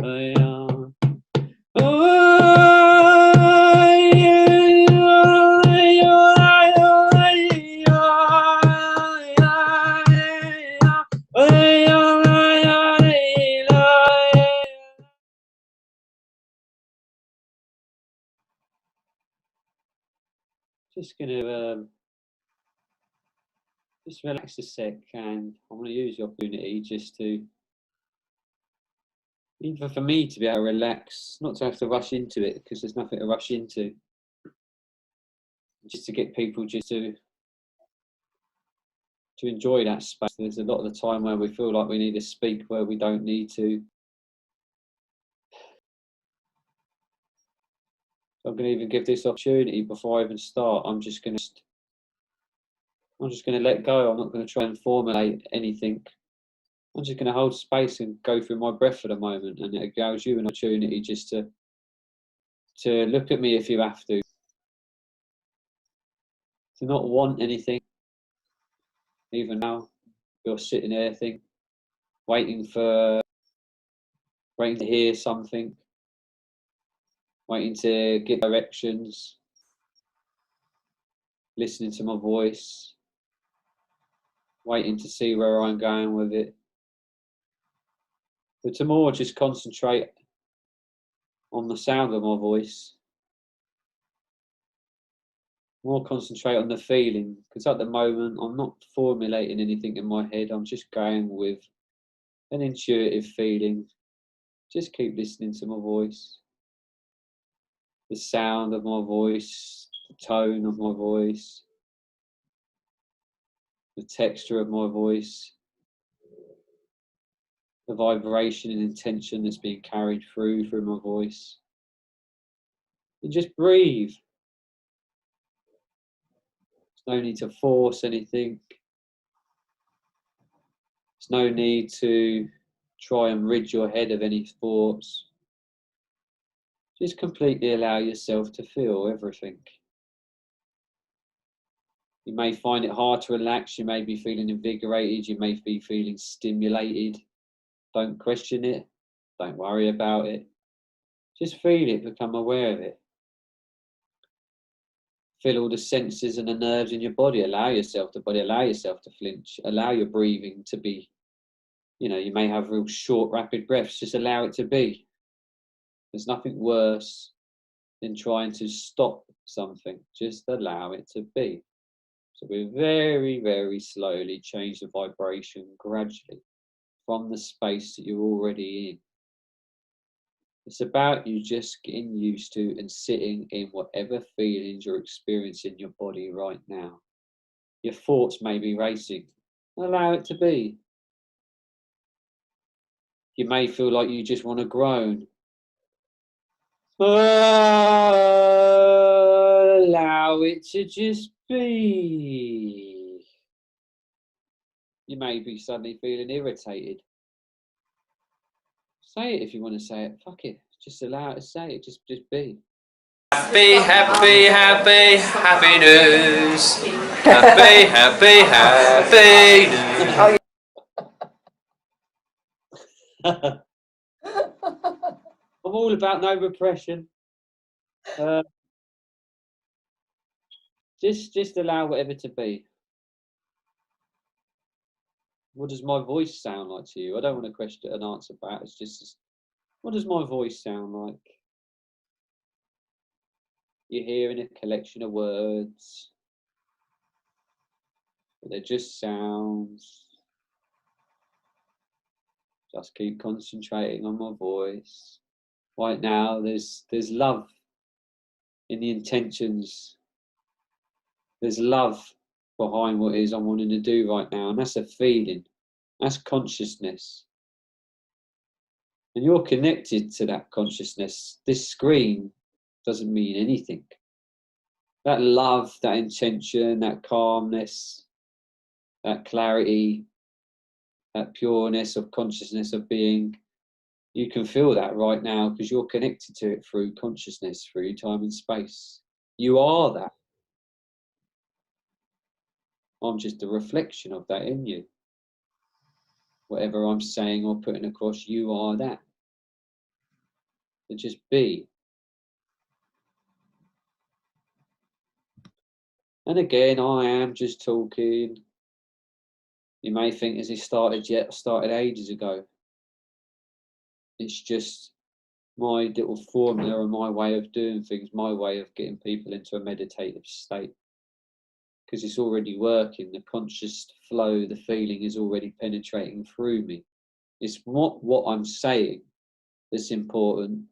Just going to just relax a sec, and I'm going to use the opportunity just to, even for me to be able to relax, not to have to rush into it, because there's nothing to rush into, just to get people just to enjoy that space. There's a lot of the time where we feel like we need to speak where we don't need to. So I'm going to even give this opportunity before I even start. I'm just going to let go. I'm not going to try and formulate anything. I'm just going to hold space and go through my breath for the moment, and it allows you an opportunity just to look at me if you have to not want anything. Even now, you're sitting there waiting to hear something, waiting to get directions, listening to my voice, waiting to see where I'm going with it. But to more just concentrate on the sound of my voice, more concentrate on the feeling, because at the moment I'm not formulating anything in my head. I'm just going with an intuitive feeling. Just keep listening to my voice, the sound of my voice, the tone of my voice, the texture of my voice, the vibration and intention that's being carried through my voice. And just breathe. There's no need to force anything. There's no need to try and rid your head of any thoughts. Just completely allow yourself to feel everything. You may find it hard to relax. You may be feeling invigorated. You may be feeling stimulated. Don't question it. Don't worry about it. Just feel it, become aware of it. Feel all the senses and the nerves in your body. Allow yourself to flinch. Allow your breathing to be, you may have real short, rapid breaths. Just allow it to be. There's nothing worse than trying to stop something. Just allow it to be. So we very, very slowly change the vibration gradually from the space that you're already in. It's about you just getting used to and sitting in whatever feelings you're experiencing in your body right now. Your thoughts may be racing. Allow it to be. You may feel like you just want to groan. Allow it to just be. You may be suddenly feeling irritated. Say it if you want to say it. Fuck it. Just allow it to say it. Just be. Happy, happy, happy, happy news. Happy, happy, happy news. I'm all about no repression. Just allow whatever to be. What does my voice sound like to you? I don't want to question and answer back. It's just, what does my voice sound like? You're hearing a collection of words, but they're just sounds. Just keep concentrating on my voice. Right now, there's love in the intentions. There's love behind what it is I'm wanting to do right now, and that's a feeling. That's consciousness. And you're connected to that consciousness. This screen doesn't mean anything. That love, that intention, that calmness, that clarity, that pureness of consciousness of being, you can feel that right now because you're connected to it through consciousness, through time and space. You are that. I'm just a reflection of that in you. Whatever I'm saying or putting across, you are that. to just be. And again, I am just talking. You may think, has it started yet? Started ages ago. It's just my little formula and my way of doing things, my way of getting people into a meditative state. Because it's already working, the conscious flow, the feeling is already penetrating through me. It's not what I'm saying that's important,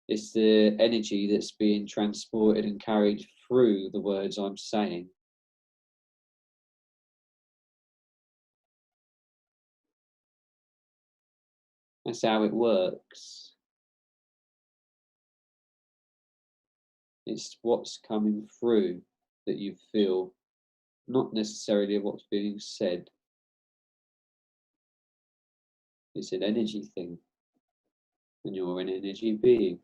it's the energy that's being transported and carried through the words I'm saying. That's how it works. It's what's coming through that you feel, not necessarily what's being said. It's an energy thing, and you're an energy being.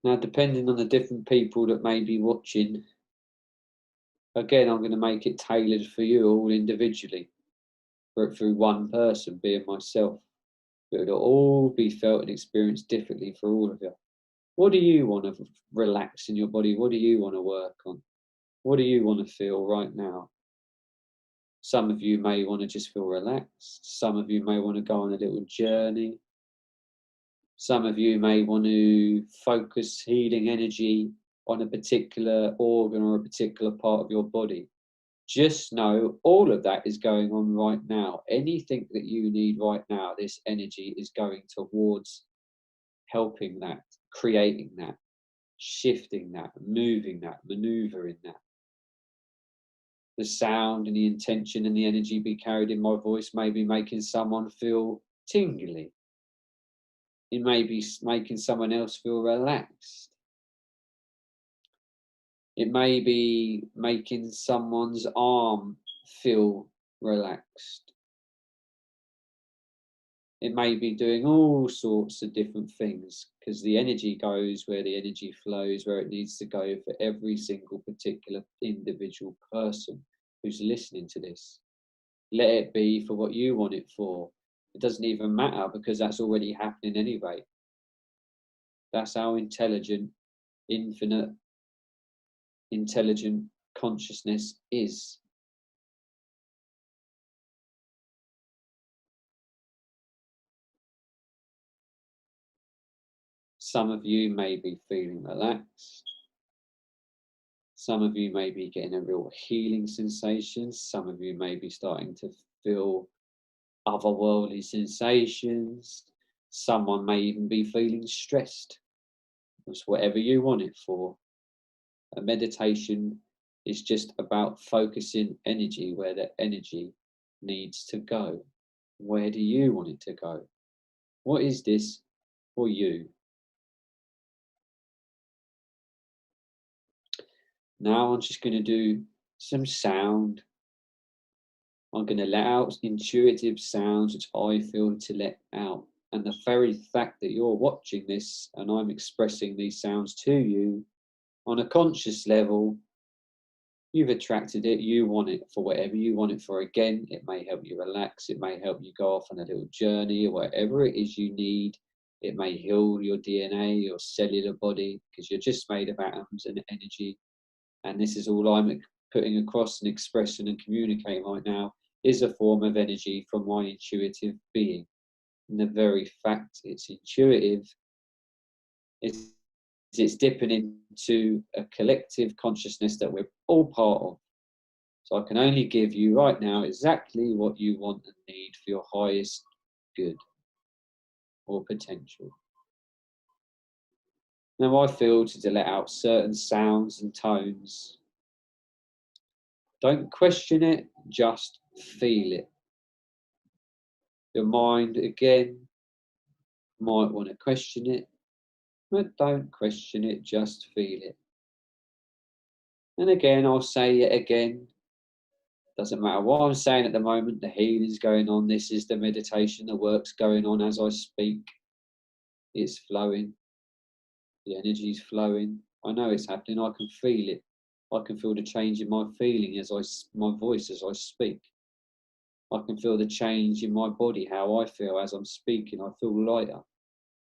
Now, depending on the different people that may be watching, again, I'm going to make it tailored for you all individually, through one person, being myself. But it'll all be felt and experienced differently for all of you. What do you want to relax in your body? What do you want to work on? What do you want to feel right now? Some of you may want to just feel relaxed. Some of you may want to go on a little journey. Some of you may want to focus healing energy on a particular organ or a particular part of your body. Just know all of that is going on right now. Anything that you need right now, this energy is going towards helping that, creating that, shifting that, moving that, maneuvering that. The sound and the intention and the energy be carried in my voice may be making someone feel tingly. It may be making someone else feel relaxed. It may be making someone's arm feel relaxed. It may be doing all sorts of different things, because the energy goes where the energy flows, where it needs to go for every single particular individual person who's listening to this. Let it be for what you want it for. It doesn't even matter, because that's already happening anyway. That's how intelligent, infinite, intelligent consciousness is. Some of you may be feeling relaxed. Some of you may be getting a real healing sensation. Some of you may be starting to feel otherworldly sensations. Someone may even be feeling stressed. It's whatever you want it for. A meditation is just about focusing energy where the energy needs to go. Where do you want it to go? What is this for you? Now I'm just going to do some sound. I'm going to let out intuitive sounds which I feel to let out. And the very fact that you're watching this and I'm expressing these sounds to you on a conscious level, you've attracted it, you want it for whatever you want it for. Again, it may help you relax, it may help you go off on a little journey, or whatever it is you need. It may heal your DNA, your cellular body, because you're just made of atoms and energy. And this is all I'm putting across and expressing and communicating right now, is a form of energy from my intuitive being. And the very fact it's intuitive, it's dipping into a collective consciousness that we're all part of. So I can only give you right now exactly what you want and need for your highest good or potential. Now I feel to let out certain sounds and tones. Don't question it, just feel it. Your mind, again, might want to question it, but don't question it, just feel it. And again, I'll say it again. Doesn't matter what I'm saying at the moment, the healing's going on. This is the meditation, the work's going on as I speak. It's flowing. The energy's flowing. I know it's happening. I can feel it. I can feel the change in my feeling my voice as I speak. I can feel the change in my body, how I feel as I'm speaking. I feel lighter.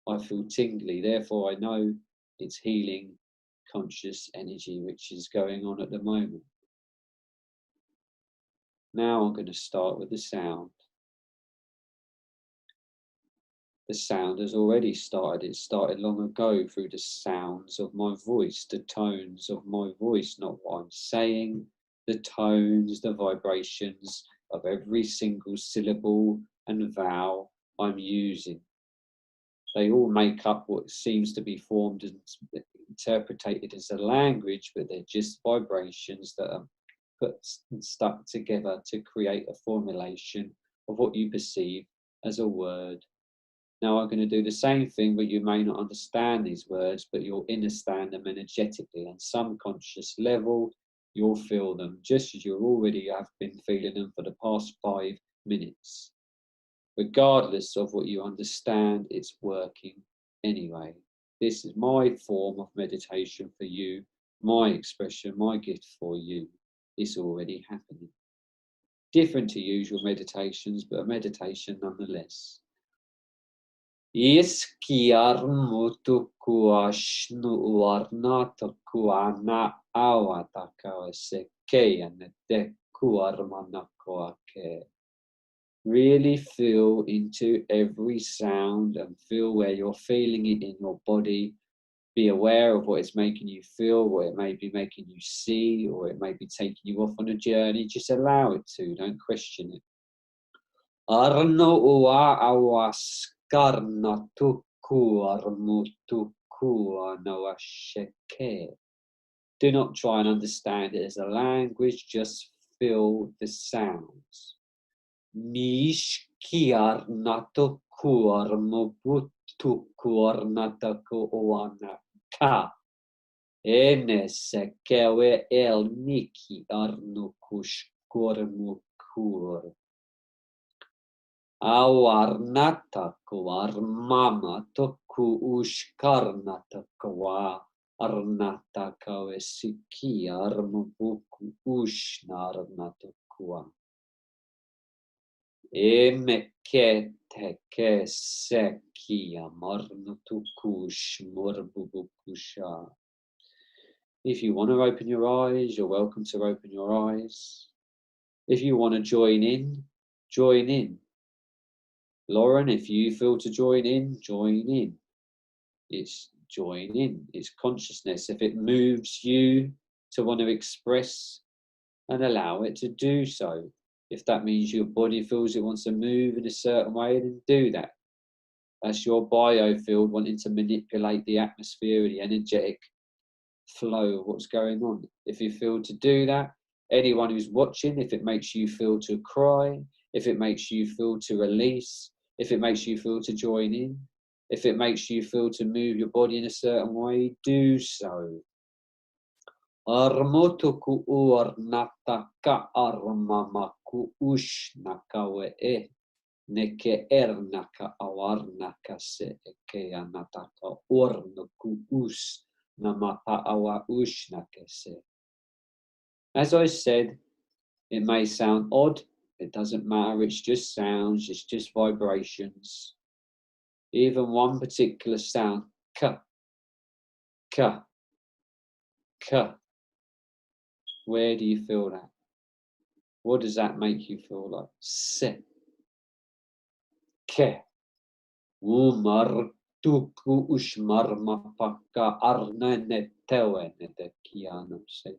I feel tingly. Therefore, I know it's healing conscious energy which is going on at the moment. Now I'm going to start with the sound. The sound has already started. It started long ago through the sounds of my voice, the tones of my voice, not what I'm saying, the tones, the vibrations of every single syllable and vowel I'm using. They all make up what seems to be formed and interpreted as a language, but they're just vibrations that are put and stuck together to create a formulation of what you perceive as a word. Now I'm going to do the same thing, but you may not understand these words, but you'll understand them energetically. On some conscious level, you'll feel them just as you already have been feeling them for the past 5 minutes. Regardless of what you understand, it's working anyway. This is my form of meditation for you, my expression, my gift for you. It's already happening. Different to usual meditations, but a meditation nonetheless. Iskiarmutuku ashnu warnataku ana awataka sekeyaneteku armanakoake. Really feel into every sound and feel where you're feeling it in your body. Be aware of what it's making you feel, what it may be making you see, or it may be taking you off on a journey. Just allow it to, don't question it. Arno ua awaskarna tuku armutuku anawasheke. Do not try and understand it as a language, just feel the sounds. Mishkiarnataku armutuku arnataku oanaka. Enesekewe el niki arnukushkormukur. Awarnataku armamataku ushkarnataku arnataka esiki armubuku ushnarnataku. Emeketeke sekia marnutukush morbubukusha. If you want to open your eyes, you're welcome to open your eyes. If you want to join in, join in. Lauren, if you feel to join in, join in. It's join in. It's consciousness. If it moves you to want to express, and allow it to do so. If that means your body feels it wants to move in a certain way, then do that. That's your biofield wanting to manipulate the atmosphere, the energetic flow of what's going on. If you feel to do that, anyone who's watching, if it makes you feel to cry, if it makes you feel to release, if it makes you feel to join in, if it makes you feel to move your body in a certain way, do so. Armotuku uarnataka armamaku ushnakawe neke ernaka awarnaka se eke anataka ornuku us namata awa ushnake se. As I said, it may sound odd, it doesn't matter, it's just sounds, it's just vibrations. Even one particular sound, ka, ka, ka. Where do you feel that? What does that make you feel like? Se, ke, umar, tuku, ushmar, mapaka, arnene, tewe, nete, kiano, se.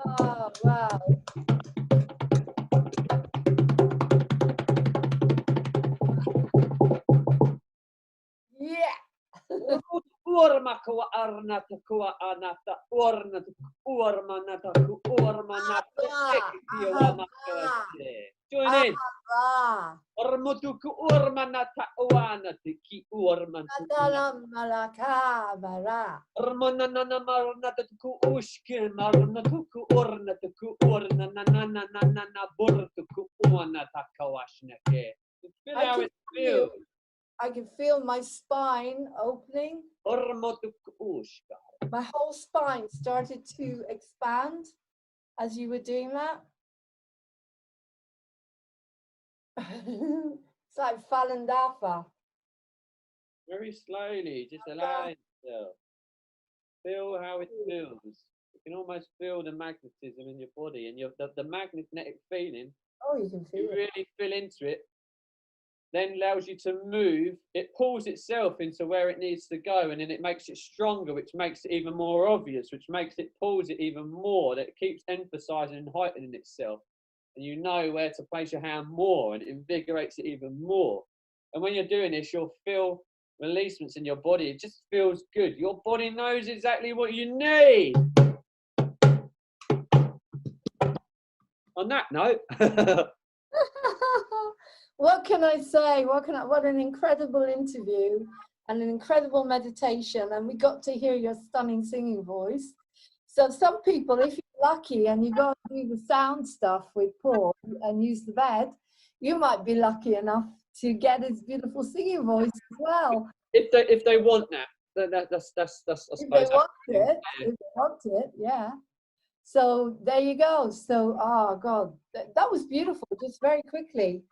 Oh, wow. Urmaka arnata kua anata ornata urmanata urmanata ektiwamaka. Join in. Ormutuku urmanata uanati ki urmanata. Malaka. Ormanana marnata ku ushkin marnatuku ornatuku ornanana burtuku uanata kawashnake. Feel how it feels. I can feel my spine opening. My whole spine started to expand as you were doing that. It's like Falandafa. Very slowly, just allow yourself. Feel how it feels. You can almost feel the magnetism in your body and the magnetic feeling. Oh, you can feel you it. really feel into it. Then allows you to move. It pulls itself into where it needs to go, and then it makes it stronger, which makes it even more obvious, which makes it pulls it even more. That it keeps emphasizing and heightening itself, and you know where to place your hand more, and it invigorates it even more. And when you're doing this, you'll feel releasements in your body. It just feels good. Your body knows exactly what you need. On that note. What can I say? What an incredible interview and an incredible meditation. And we got to hear your stunning singing voice. So some people, if you're lucky and you go and do the sound stuff with Paul and use the bed, you might be lucky enough to get his beautiful singing voice as well. If they want that, that's if they want it, yeah. So there you go. So, oh God, that was beautiful. Just very quickly.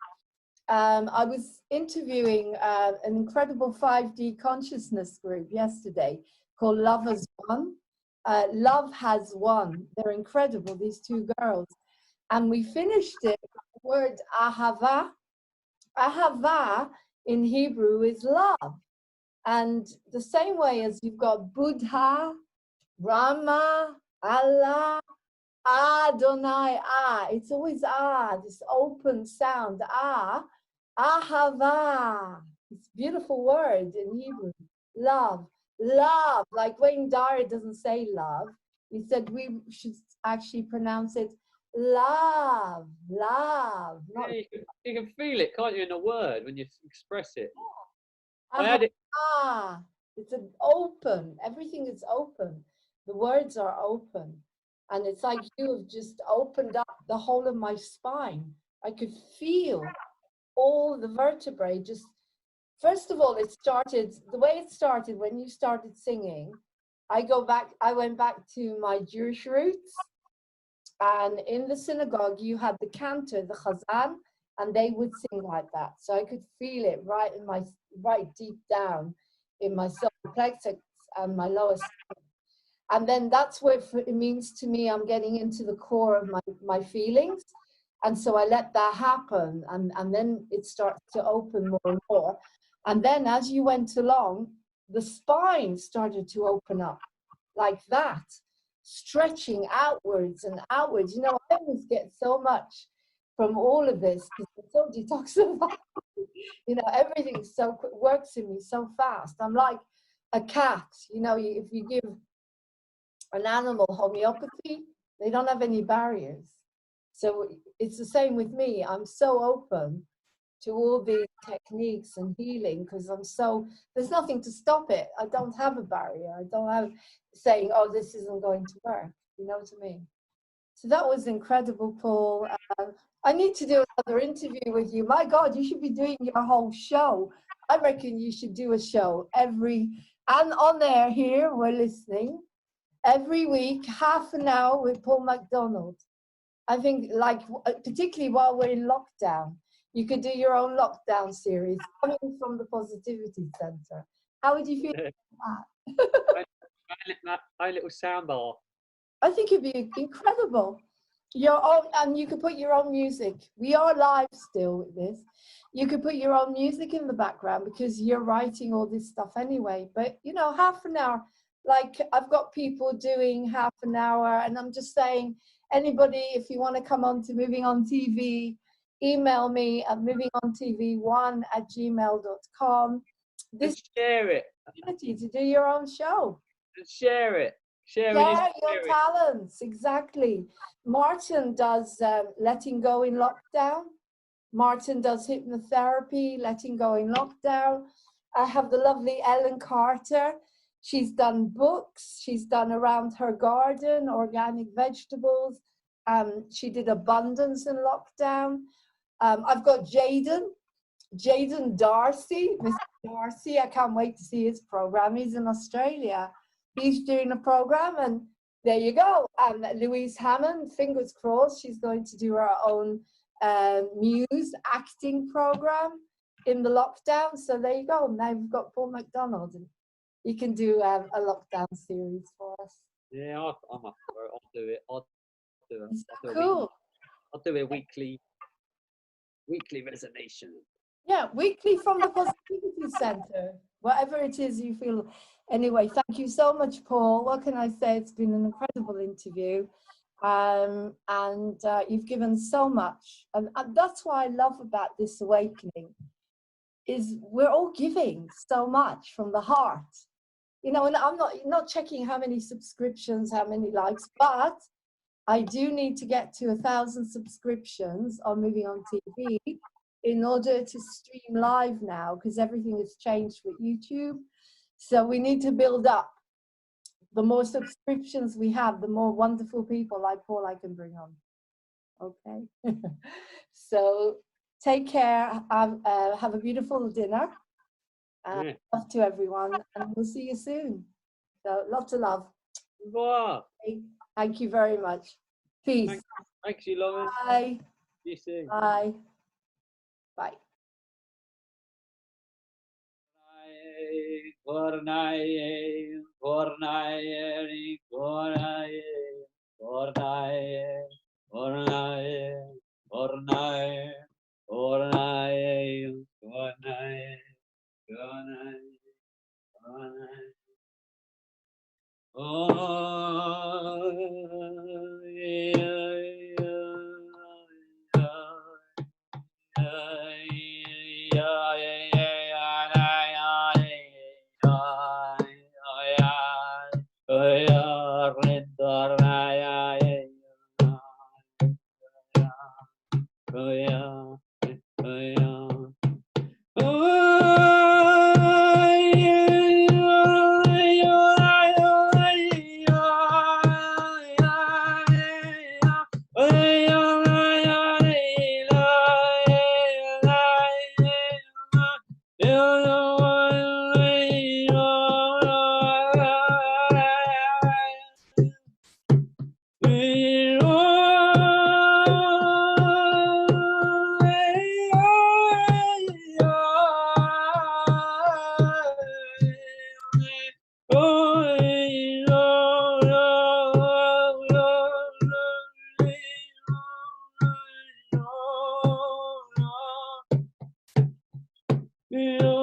I was interviewing an incredible 5D consciousness group yesterday called Love Has Won. Love Has Won. They're incredible, these two girls. And we finished it with the word ahava. Ahava in Hebrew is love. And the same way as you've got Buddha, Brahma, Allah, Adonai, it's always this open sound, ahava. It's a beautiful word in Hebrew. Love, like Wayne Dyer doesn't say love. He said we should actually pronounce it love. Yeah, you can feel it, can't you, in a word when you express it. It's an open, everything is open. The words are open. And it's like you have just opened up the whole of my spine. I could feel all the vertebrae just, first of all, the way it started when you started singing, I went back to my Jewish roots. And in the synagogue, you had the cantor, the chazan, and they would sing like that. So I could feel it right deep down in my solar plexus and my lower stomach. And then that's what it means to me. I'm getting into the core of my feelings. And so I let that happen. And then it starts to open more and more. And then as you went along, the spine started to open up like that, stretching outwards and outwards. You know, I always get so much from all of this because I'm so detoxified. You know, everything works in me so fast. I'm like a cat. You know, if you give an animal homeopathy, they don't have any barriers. So it's the same with me. I'm so open to all these techniques and healing because there's nothing to stop it. I don't have a barrier. I don't have saying, oh, this isn't going to work. You know what I mean? So that was incredible, Paul. I need to do another interview with you. My God, you should be doing your whole show. I reckon you should do a show and on air here, we're listening. Every week, half an hour with Paul McDonald. I think, like, particularly while we're in lockdown, you could do your own lockdown series coming from the Positivity Center. How would you feel about that? My little soundbar. I think it'd be incredible. And you could put your own music. We are live still with this. You could put your own music in the background because you're writing all this stuff anyway. But, you know, half an hour. Like I've got people doing half an hour and I'm just saying, anybody, if you want to come on to Moving On TV, email me at movingontv1@gmail.com. this share it. opportunity to do your own show. And share it. Share Your talents, exactly. Martin does letting go in lockdown. Martin does hypnotherapy, letting go in lockdown. I have the lovely Ellen Carter. She's done books. She's done around her garden, organic vegetables. She did abundance in lockdown. I've got Jaden Darcy, Mr. Darcy. I can't wait to see his program. He's in Australia. He's doing a program, and there you go. Louise Hammond, fingers crossed, she's going to do her own muse acting program in the lockdown. So there you go. Now we've got Paul McDonald, and he can do a lockdown series for us. Yeah, I'm up for it. I'll do it. I'll do it. Cool. I'll do a weekly resonation. Yeah, weekly from the Positivity Center, whatever it is you feel. Anyway, thank you so much, Paul. What can I say? It's been an incredible interview. And you've given so much. And that's what I love about this awakening, is we're all giving so much from the heart. You know, and I'm not checking how many subscriptions, how many likes, but I do need to get to 1,000 subscriptions on Moving on TV in order to stream live now, because everything has changed with YouTube. So we need to build up. The more subscriptions we have, the more wonderful people like Paul I can bring on. Okay. So take care. Have a beautiful dinner. Love to everyone, and we'll see you soon. So lots of love. Wow. Thank you very much. Peace. Thanks you, Laurene. Bye. See you soon. Bye. Bye. Yeah.